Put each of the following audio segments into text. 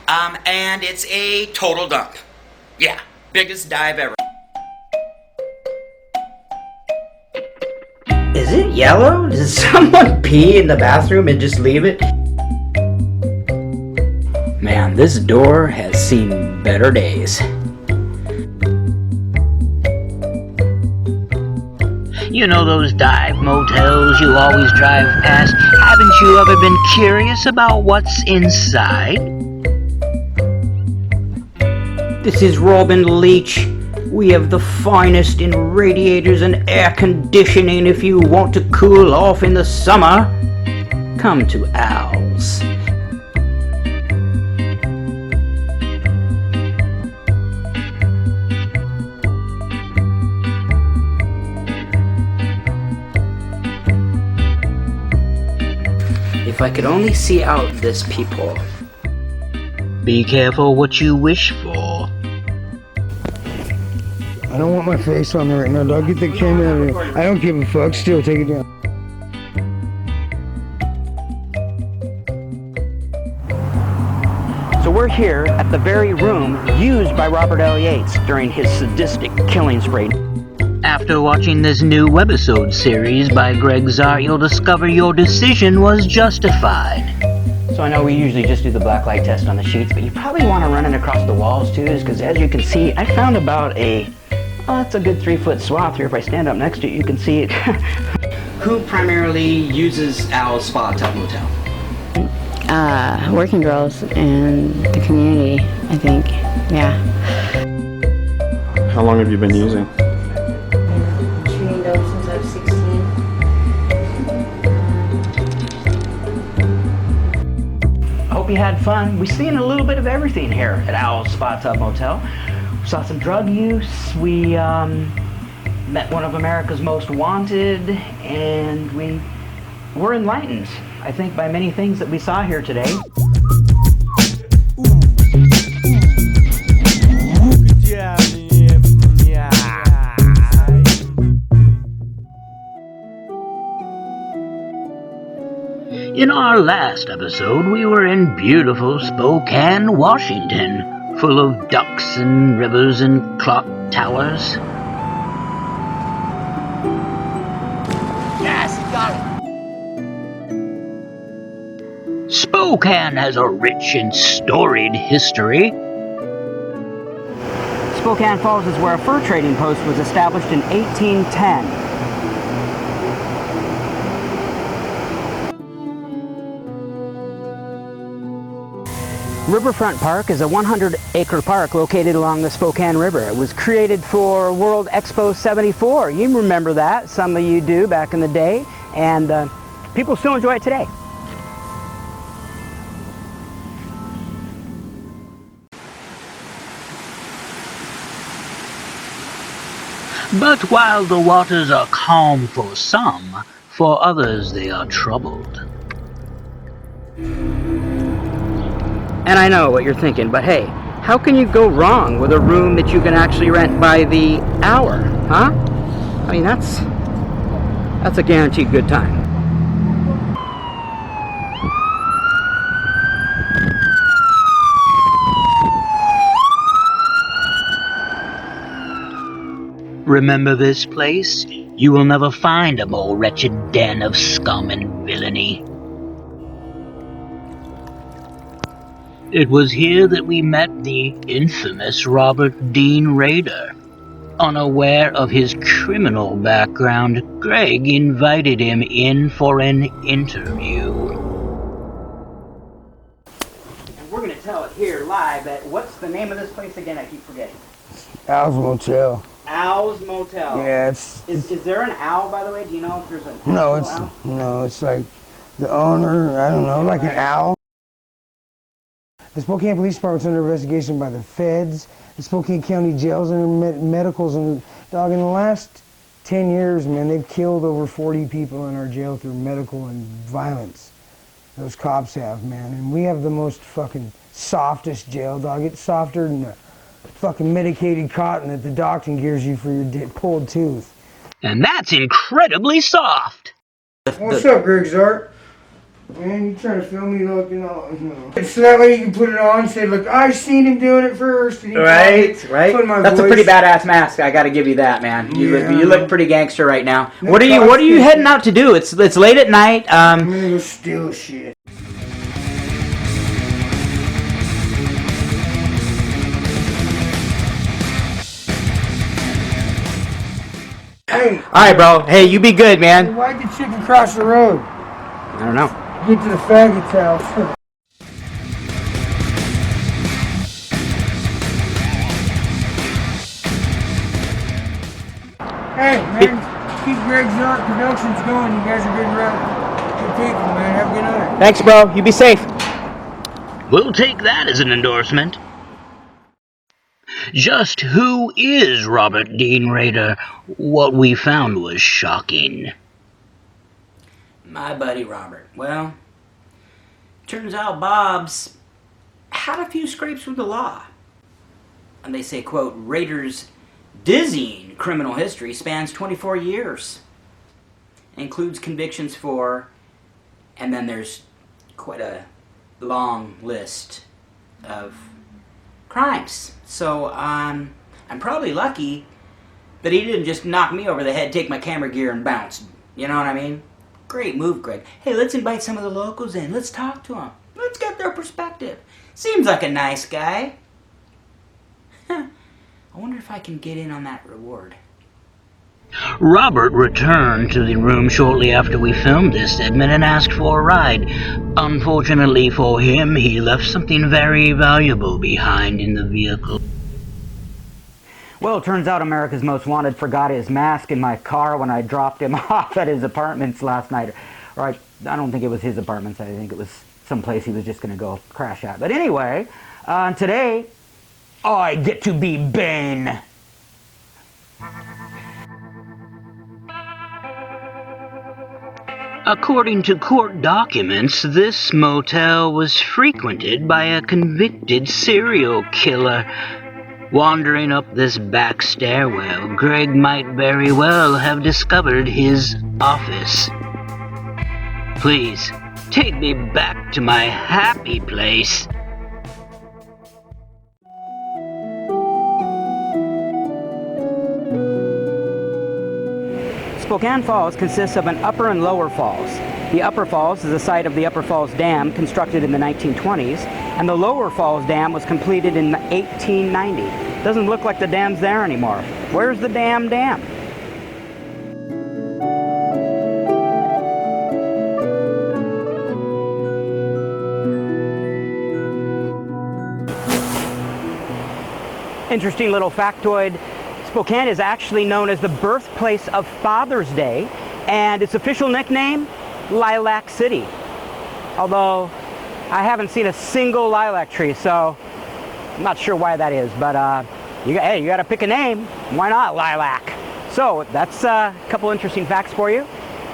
And it's a total dump. Yeah, biggest dive ever. Is it yellow? Did someone pee in the bathroom and just leave it? Man, this door has seen better days. You know those dive motels you always drive past? Haven't you ever been curious about what's inside? This is Robin Leach. We have the finest in radiators and air conditioning if you want to cool off in the summer. Come to Al's. If I could only see out this peephole. Be careful what you wish for. I don't want my face on there right now, dog. Get the camera out of here. I don't give a fuck. Still, take it down. So we're here at the very room used by Robert L. Yates during his sadistic killing spree. After watching this new webisode series by Gregg Zart, you'll discover your decision was justified. So I know we usually just do the black light test on the sheets, but you probably want to run it across the walls too, because as you can see, I found about it's a good 3-foot swath here. If I stand up next to it, you can see it. Who primarily uses Al's Spa Tub Motel? Working girls in the community, I think. Yeah. How long have you been using? Treating dope since I was 16. I hope you had fun. We've seen a little bit of everything here at Al's Spa Tub Motel. We saw some drug use. We met one of America's most wanted, and we were enlightened, I think, by many things that we saw here today. In our last episode, we were in beautiful Spokane, Washington, full of ducks and rivers and clock towers. Yes, got it! Spokane has a rich and storied history. Spokane Falls is where a fur trading post was established in 1810. Riverfront Park is a 100-acre park located along the Spokane River. It was created for World Expo 74. You remember that, some of you do, back in the day, and people still enjoy it today. But while the waters are calm for some, for others they are troubled. And I know what you're thinking, but hey, how can you go wrong with a room that you can actually rent by the hour, huh? I mean, that's a guaranteed good time. Remember this place? You will never find a more wretched den of scum and villainy. It was here that we met the infamous Robert Dean Rader. Unaware of his criminal background, Gregg invited him in for an interview. And we're going to tell it here live at, what's the name of this place again? I keep forgetting. Al's Motel. Al's Motel. Yeah, Is there an owl, by the way? Do you know if there's an owl? No, it's like the owner, I don't know, like an owl. The Spokane Police Department's under investigation by the feds. The Spokane County Jail's under medicals, and dog, in the last 10 years, man, they've killed over 40 people in our jail through medical and violence. Those cops have, man, and we have the most fucking softest jail, dog. It's softer than the fucking medicated cotton that the doctor gives you for your pulled tooth. And that's incredibly soft. What's up, Greg Zart? Man, you trying to film me looking all, you know. So that way you can put it on and say, look, I've seen him doing it first. And he Right. put my That's voice. a pretty badass mask. I got to give you that, man. You Yeah. look pretty gangster right now. No, What are you heading out to do? It's late at night. I'm gonna go steal shit. Hey, All right, bro. Hey, you be good, man. why'd the chicken cross the road? I don't know. Get to the faggot's house. Hey, man, keep Gregg Zart Productions going. You guys are good people, man. Have a good night. Thanks, bro. You be safe. We'll take that as an endorsement. Just who is Robert Dean Rader? What we found was shocking. My buddy Robert. Well, turns out Bob's had a few scrapes with the law. And they say, quote, Rader's dizzying criminal history spans 24 years. Includes convictions for, and then there's quite a long list of crimes. So I'm probably lucky that he didn't just knock me over the head, take my camera gear, and bounce. You know what I mean? Great move, Gregg. Hey, let's invite some of the locals in. Let's talk to them. Let's get their perspective. Seems like a nice guy. I wonder if I can get in on that reward. Robert returned to the room shortly after we filmed this segment and asked for a ride. Unfortunately for him, he left something very valuable behind in the vehicle. Well, it turns out America's Most Wanted forgot his mask in my car when I dropped him off at his apartments last night. Or I don't think it was his apartments. I think it was someplace he was just going to go crash at. But anyway, today, I get to be Bane. According to court documents, this motel was frequented by a convicted serial killer. Wandering up this back stairwell, Gregg might very well have discovered his office. Please, take me back to my happy place. Spokane Falls consists of an upper and lower falls. The upper falls is the site of the Upper Falls Dam, constructed in the 1920s, and the Lower Falls Dam was completed in 1890. Doesn't look like the dam's there anymore. Where's the damn dam? Interesting little factoid. Spokane is actually known as the birthplace of Father's Day, and its official nickname, Lilac City. Although I haven't seen a single lilac tree, so I'm not sure why that is. But you got to pick a name. Why not Lilac? So that's a couple interesting facts for you.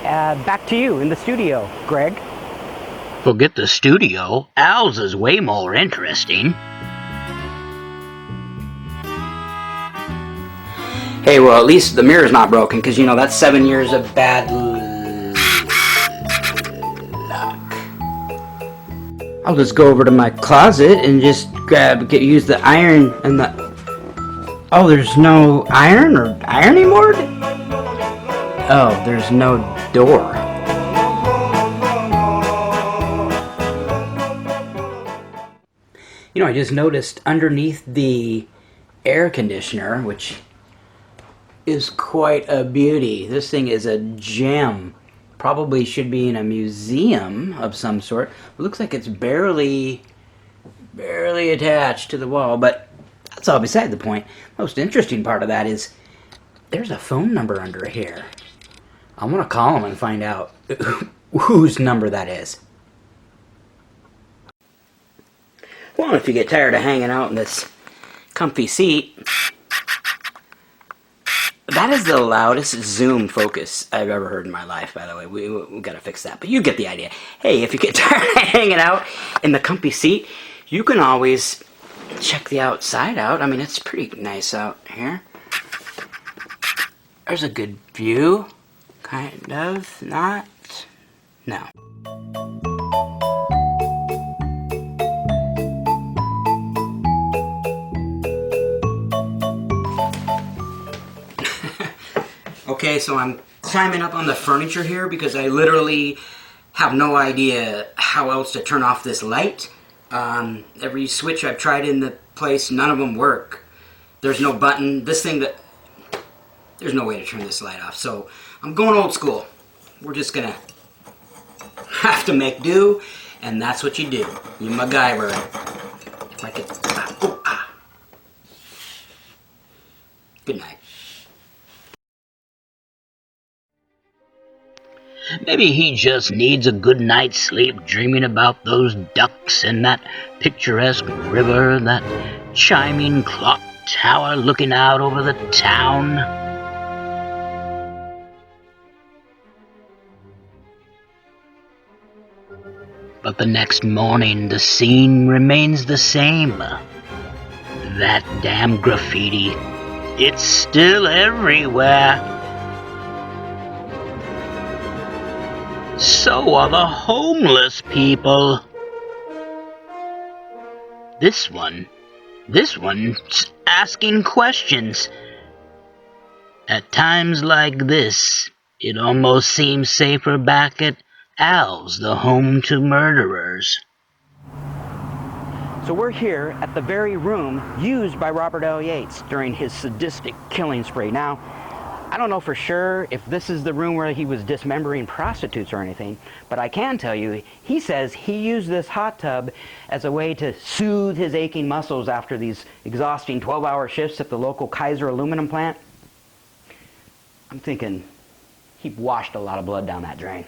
Back to you in the studio, Gregg. Forget the studio. Al's is way more interesting. Hey, well, at least the mirror's not broken, because, you know, that's 7 years of bad luck. I'll just go over to my closet and just use the iron and the... Oh, there's no iron or ironing board? Oh, there's no door. You know, I just noticed underneath the air conditioner, which is quite a beauty. This thing is a gem. Probably should be in a museum of some sort. It looks like it's barely attached to the wall, but that's all beside the point. Most interesting part of that is there's a phone number under here. I want to call them and find out whose number that is. Well, if you get tired of hanging out in this comfy seat, that is the loudest zoom focus I've ever heard in my life, by the way. We gotta fix that, but you get the idea. Hey, if you get tired of hanging out in the comfy seat, you can always check the outside out. I mean, it's pretty nice out here. There's a good view. Kind of. Not. No. Okay, so I'm climbing up on the furniture here because I literally have no idea how else to turn off this light. Every switch I've tried in the place, none of them work. There's no button. There's no way to turn this light off. So I'm going old school. We're just gonna have to make do, and that's what you do. You MacGyver. If I could, Good night. Maybe he just needs a good night's sleep dreaming about those ducks and that picturesque river, that chiming clock tower looking out over the town. But the next morning, the scene remains the same. That damn graffiti. It's still everywhere. So are the homeless people. This one's asking questions. At times like this, it almost seems safer back at Al's, the home to murderers. So we're here at the very room used by Robert L. Yates during his sadistic killing spree. Now, I don't know for sure if this is the room where he was dismembering prostitutes or anything, but I can tell you, he says he used this hot tub as a way to soothe his aching muscles after these exhausting 12-hour shifts at the local Kaiser aluminum plant. I'm thinking he washed a lot of blood down that drain.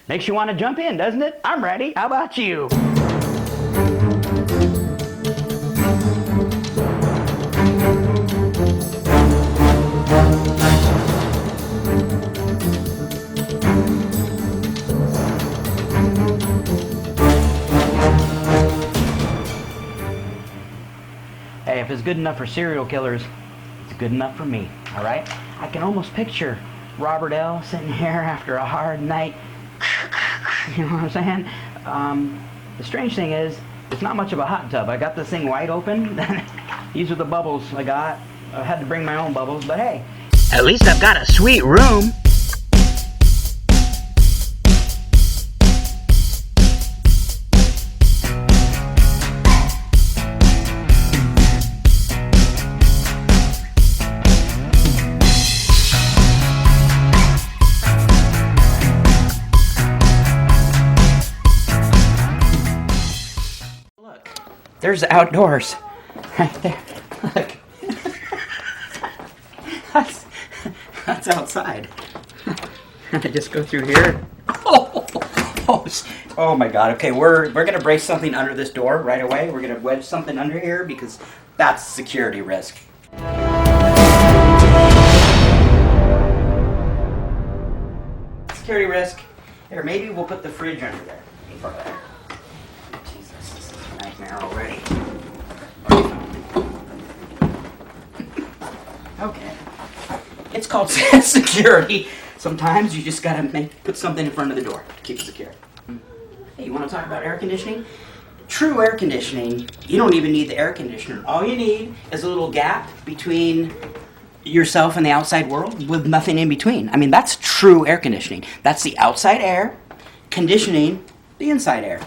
Makes you want to jump in, doesn't it? I'm ready. How about you? Hey, if it's good enough for serial killers, it's good enough for me, all right? I can almost picture Robert L. sitting here after a hard night. You know what I'm saying? The strange thing is, it's not much of a hot tub. I got this thing wide open. These are the bubbles I got. I had to bring my own bubbles, but hey. At least I've got a sweet room. There's the outdoors. Right there. Look. That's outside. I just go through here. Oh my god. Okay, we're gonna brace something under this door right away. We're gonna wedge something under here because that's security risk. Security risk. Here, maybe we'll put the fridge under there. Jesus, this is a nightmare already. Okay. It's called security. Sometimes you just gotta put something in front of the door to keep it secure. Hey, you wanna talk about air conditioning? True air conditioning, you don't even need the air conditioner. All you need is a little gap between yourself and the outside world with nothing in between. I mean, that's true air conditioning. That's the outside air conditioning the inside air.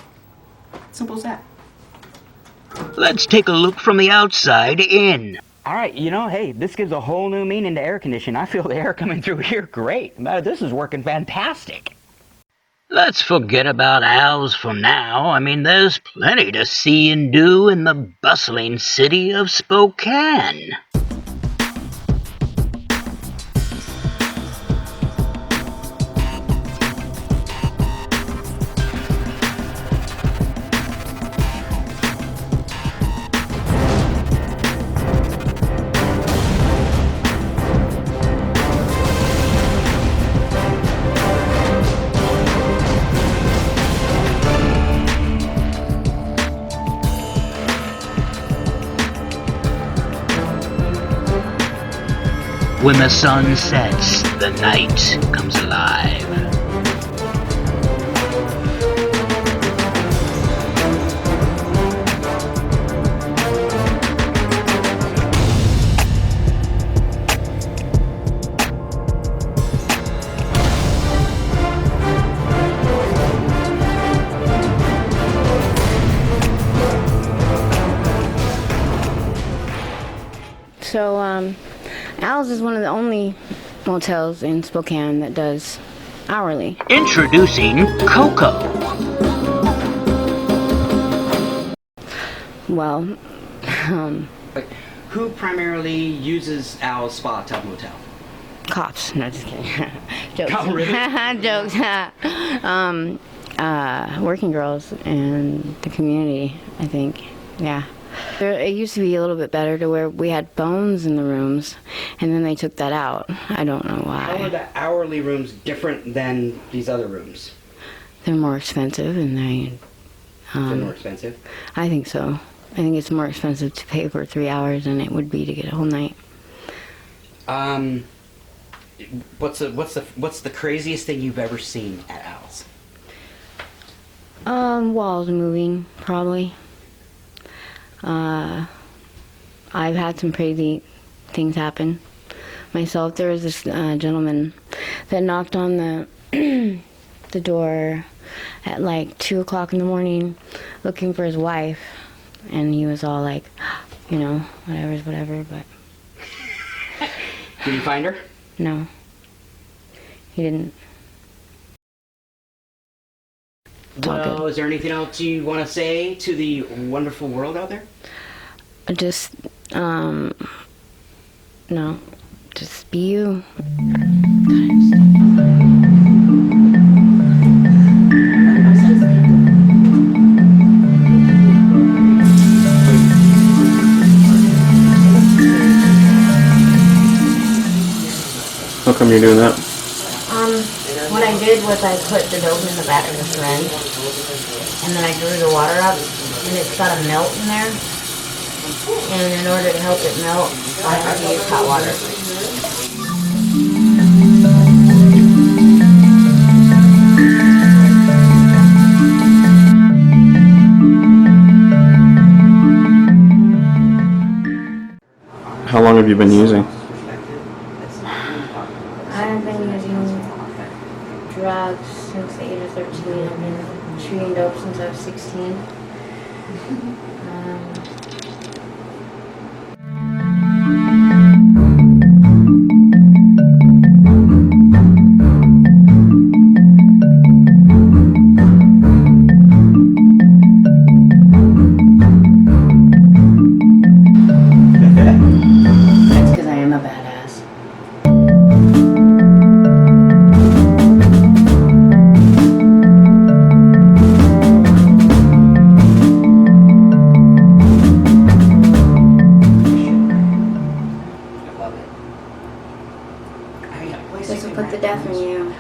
Simple as that. Let's take a look from the outside in. All right, you know, hey, this gives a whole new meaning to air conditioning. I feel the air coming through here great. This is working fantastic. Let's forget about Al's for now. I mean, there's plenty to see and do in the bustling city of Spokane. When the sun sets, the night comes alive. Al's is one of the only motels in Spokane that does hourly. Introducing Coco. Well, Who primarily uses Al's Spa Tub Motel? cops. No, just kidding. Jokes. Oh, really? Jokes. Working girls and the community, I think. Yeah. It used to be a little bit better to where we had phones in the rooms, and then they took that out. I don't know How are why. the hourly rooms different than these other rooms? They're more expensive, and They're more expensive. I think so. I think it's more expensive to pay for 3 hours than it would be to get a whole night. What's the craziest thing you've ever seen at Al's? Walls moving, probably. I've had some crazy things happen myself. There was this gentleman that knocked on the the door at like 2 o'clock in the morning looking for his wife, and he was all like, you know, whatever's whatever, but Did you find her? no, he didn't. It's all Well, is there anything else you want to say to the wonderful world out there? Just, no, just be you. How come you're doing that? What I did was I put the dope in the back of the syringe, and then I drew the water up, and it's got a melt in there. And in order to help it melt, I have to use hot water. How long have you been using? I've been using drugs since the age of 13. I've been shooting dope since I was 16. That's because I am a badass. I love it. I got a place This I will can put the rent death in this. you.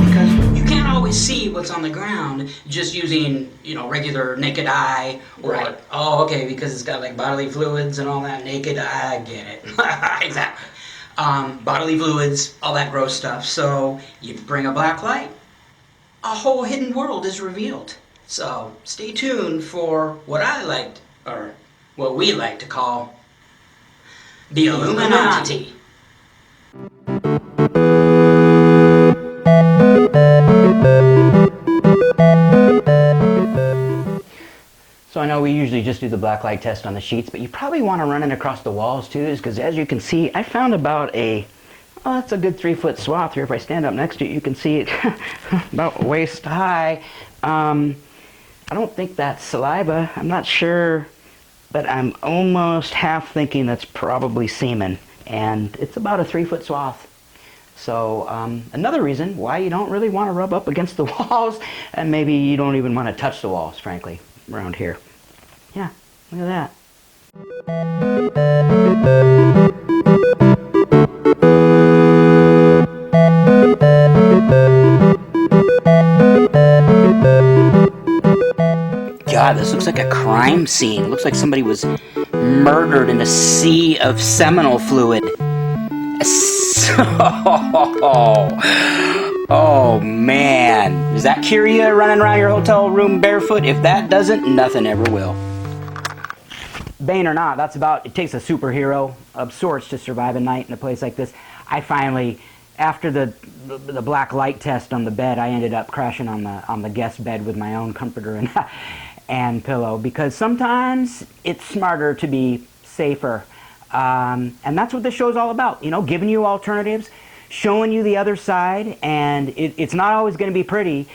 Because you can't always see what's on the ground just using, regular naked eye. Or, Right. oh, okay, because it's got like bodily fluids and all that naked eye. I get it. Exactly. Bodily fluids, all that gross stuff. So you bring a black light, a whole hidden world is revealed. So stay tuned for what what we like to call the Illuminati. So I know we usually just do the black light test on the sheets, but you probably want to run it across the walls too, because as you can see, I found about that's a good 3-foot swath here. If I stand up next to it, you can see it about waist high. I don't think that's saliva. I'm not sure, but I'm almost half thinking that's probably semen, and it's about a 3-foot swath. So another reason why you don't really want to rub up against the walls, and maybe you don't even want to touch the walls, frankly, around here. Yeah, look at that. God, this looks like a crime scene. It looks like somebody was murdered in a sea of seminal fluid. Oh man. Does that cure you running around your hotel room barefoot? If that doesn't, nothing ever will. Bane or not, it takes a superhero of sorts to survive a night in a place like this. I finally, after the black light test on the bed, I ended up crashing on the guest bed with my own comforter and pillow, because sometimes it's smarter to be safer. And that's what this show's all about, giving you alternatives, showing you the other side, and it's not always going to be pretty,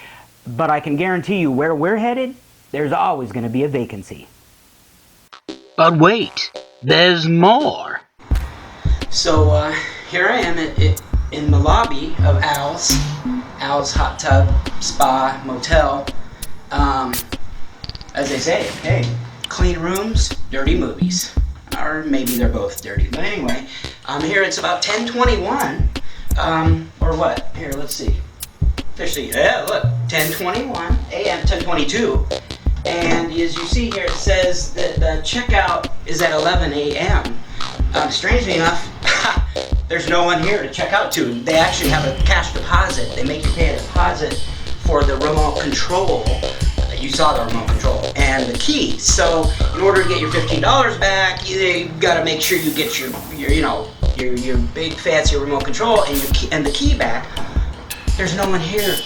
but I can guarantee you where we're headed, there's always going to be a vacancy. But wait, there's more. So here I am in the lobby of Al's Hot Tub Spa Motel. As they say, hey, clean rooms, dirty movies. Or maybe they're both dirty. But anyway, I'm here. It's about 10:21. Or what? Here, let's see. Officially, yeah, look, 10:21 a.m., 10:22. And as you see here, it says that the checkout is at 11 a.m. Strangely enough, there's no one here to check out to. They actually have a cash deposit. They make you pay a deposit for the remote control. You saw the remote control and the keys. So in order to get your $15 back, you gotta make sure you get your big fancy remote control and the key back. There's no one here.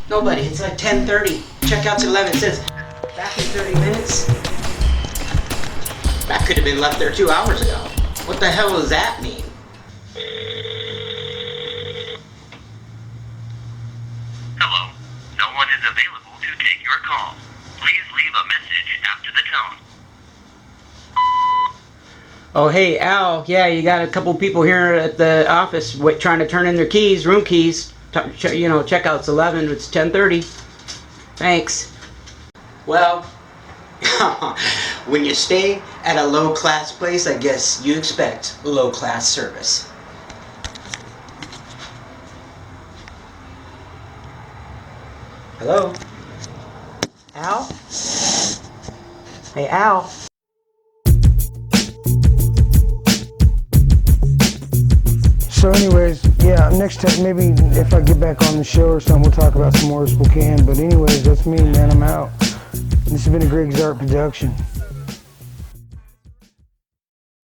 Nobody. It's like 10:30. Checkout's at 11. It says back in 30 minutes. That could have been left there 2 hours ago. What the hell does that mean? Hello. No one is available to take your call. Please leave a message after the tone. Oh, hey, Al. Yeah, you got a couple people here at the office trying to turn in their keys, room keys. Checkout's 11. It's 10:30. Thanks. Well, when you stay at a low-class place, I guess you expect low-class service. Hello? Al? Hey, Al? So anyways, yeah, next time, maybe if I get back on the show or something, we'll talk about some more Spokane. But anyways, that's me, man. I'm out. This has been a Gregg Zart production.